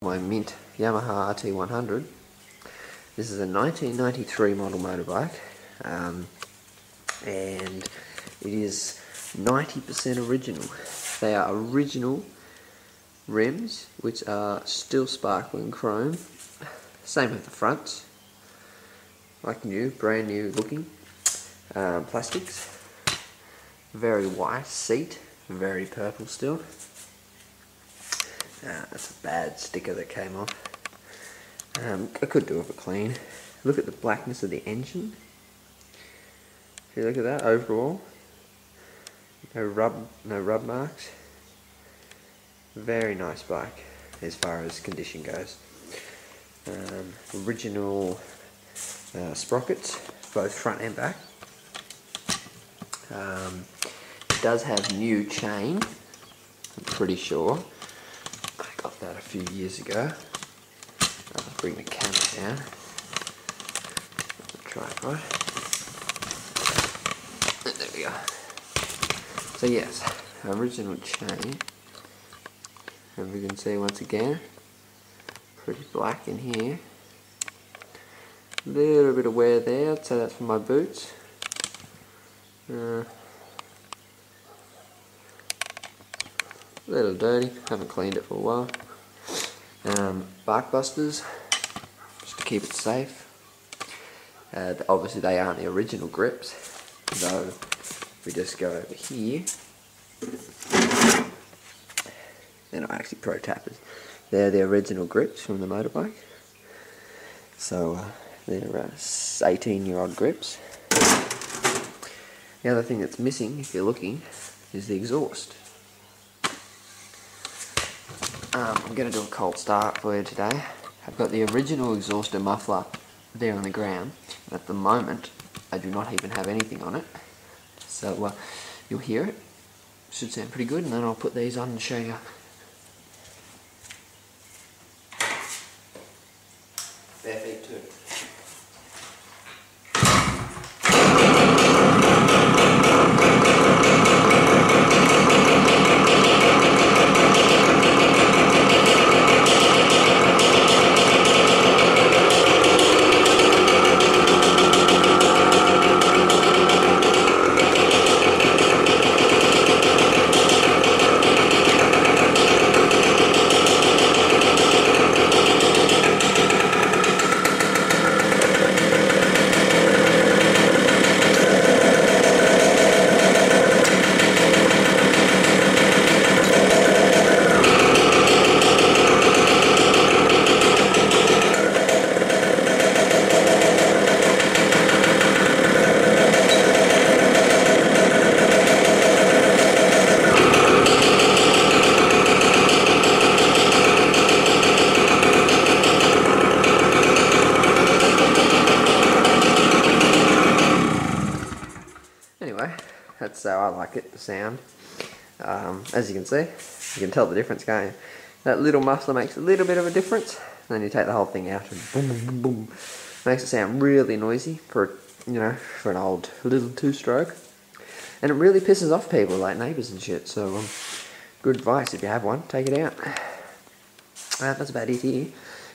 My mint Yamaha RT100. This is a 1993 model motorbike, and it is 90% original. They are original rims, which are still sparkling chrome. Same with the fronts, like new, brand new looking. Plastics, very white seat, very purple still. That's a bad sticker that came off. I could do it for clean. Look at the blackness of the engine. If you look at that overall, no rub marks. Very nice bike as far as condition goes. Original sprockets, both front and back. It does have new chain, I'm pretty sure. I got that a few years ago. I'll bring the camera down. Tripod. There we go. So yes, original chain. As you can see once again, pretty black in here. Little bit of wear there, I'd say that's for my boots. Little dirty, haven't cleaned it for a while. Bark busters, just to keep it safe. Obviously they aren't the original grips, so if we just go over here, they're not actually pro tappers. They're the original grips from the motorbike. So they're 18-year-old grips. The other thing that's missing, if you're looking, is the exhaust. I'm going to do a cold start for you today. I've got the original exhauster muffler there on the ground. At the moment, I do not even have anything on it. So you'll hear it. Should sound pretty good, and then I'll put these on and show you. Bare feet too. Anyway, that's how I like it, the sound. As you can see, you can tell the difference, can't you? That little muffler makes a little bit of a difference. Then you take the whole thing out and boom, boom, boom. Makes it sound really noisy for, for an old little two-stroke. And it really pisses off people like neighbours and shit. So, good advice if you have one, take it out. That's about it here.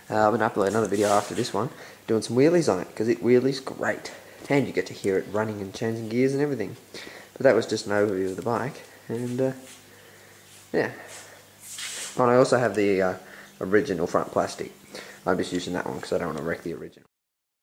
I'm going to upload another video after this one, doing some wheelies on it, because it wheelies great. And you get to hear it running and changing gears and everything. But that was just an overview of the bike, and yeah. Oh, and I also have the original front plastic. I'm just using that one because I don't want to wreck the original.